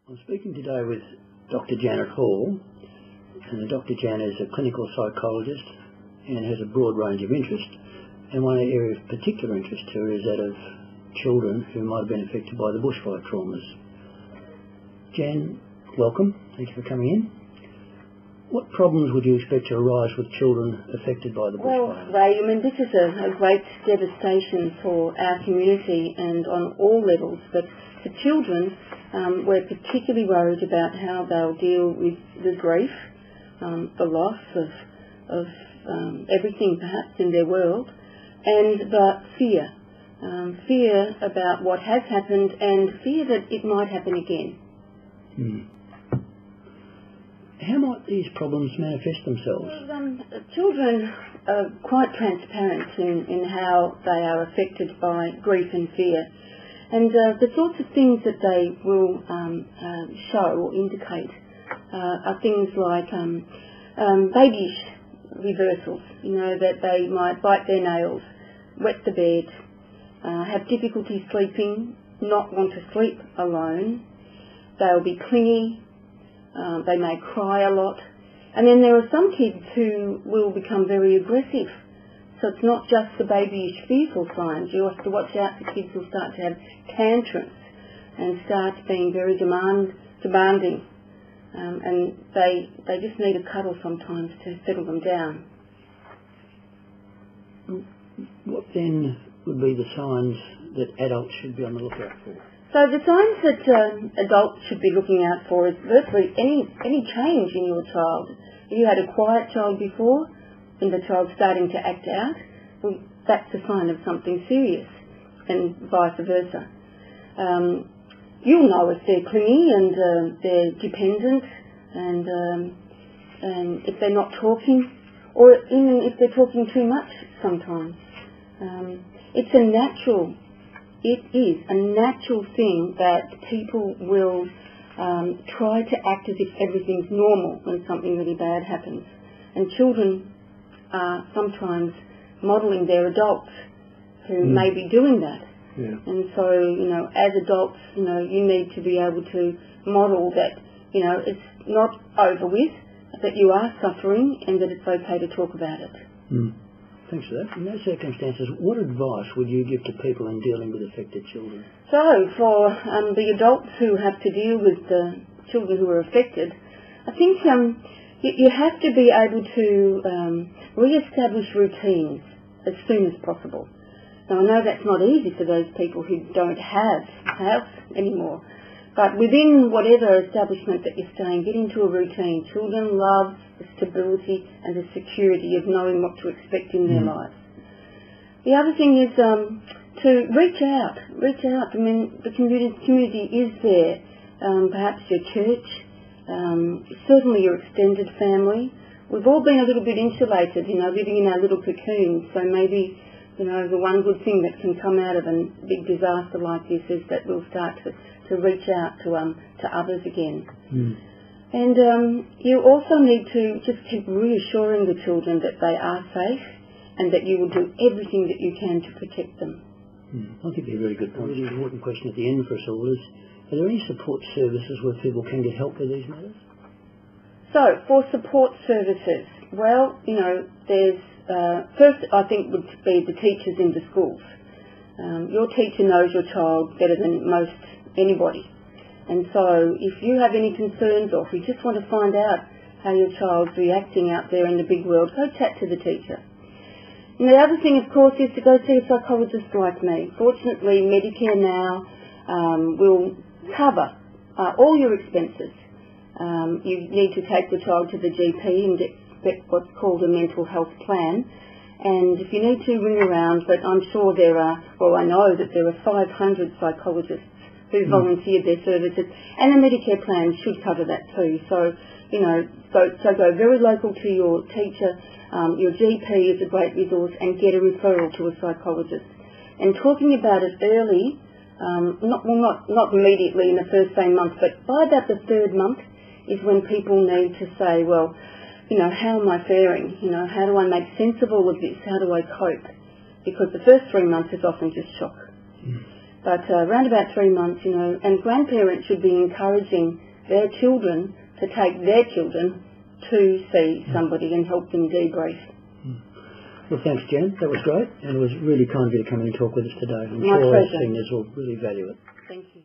I'm speaking today with Dr. Janet Hall, and Dr. Janet is a clinical psychologist and has a broad range of interest, and one area of particular interest to her is that of children who might have been affected by the bushfire traumas. Jan, welcome. Thank you for coming in. What problems would you expect to arise with children affected by the bushfire? Well, Ray, I mean, this is a great devastation for our community and on all levels, but for children, we're particularly worried about how they'll deal with the grief, the loss of everything perhaps in their world, and the fear. Fear about what has happened and fear that it might happen again. How might these problems manifest themselves? Well, children are quite transparent in how they are affected by grief and fear. And the sorts of things that they will show or indicate are things like babyish reversals, that they might bite their nails, wet the bed, have difficulty sleeping, not want to sleep alone. They'll be clingy, they may cry a lot. And then there are some kids who will become very aggressive. So it's not just the babyish fearful signs. You have to watch out for kids who start to have tantrums and start being very demanding. And they just need a cuddle sometimes to settle them down. What then would be the signs that adults should be on the lookout for? So the signs that adults should be looking out for is virtually any change in your child. If you had a quiet child before, and the child's starting to act out, well, that's a sign of something serious, and vice versa. You'll know if they're clingy and they're dependent, and if they're not talking, or even if they're talking too much sometimes. It is a natural thing that people will try to act as if everything's normal when something really bad happens. And children are sometimes modelling their adults who may be doing that. Yeah. And so, as adults, you need to be able to model that, it's not over with, that you are suffering and that it's okay to talk about it. Thanks for that. In those circumstances, what advice would you give to people in dealing with affected children? So, for the adults who have to deal with the children who are affected, I think you have to be able to re-establish routines as soon as possible. Now, I know that's not easy for those people who don't have a house anymore, but within whatever establishment that you're staying, get into a routine. Children love the stability and the security of knowing what to expect in their lives. The other thing is to reach out. I mean, the community is there. Perhaps your church, certainly your extended family. We've all been a little bit insulated, living in our little cocoons. So maybe, the one good thing that can come out of a big disaster like this is that we'll start to reach out to others again. And you also need to just keep reassuring the children that they are safe and that you will do everything that you can to protect them. I think they're very good points. An important question at the end for us all is, are there any support services where people can get help with these matters? So, for support services, well, there's, first I think would be the teachers in the schools. Your teacher knows your child better than most anybody. And so if you have any concerns or if you just want to find out how your child's reacting out there in the big world, go chat to the teacher. And the other thing, of course, is to go see a psychologist like me. Fortunately, Medicare now will cover all your expenses. You need to take the child to the GP and get what's called a mental health plan. And if you need to, ring around, but I'm sure I know that there are 500 psychologists who volunteered their services, and the Medicare plan should cover that too. So, go very local to your teacher. Your GP is a great resource, and get a referral to a psychologist. And talking about it early, not immediately in the first same month, but by about the third month is when people need to say, well, how am I faring? How do I make sense of all of this? How do I cope? Because the first 3 months is often just shock. But around about 3 months, you know, and grandparents should be encouraging their children to take their children to see somebody and help them debrief. Well, thanks, Jen. That was great, and it was really kind of you to come in and talk with us today. I'm My sure pleasure. seniors will really value it. Thank you.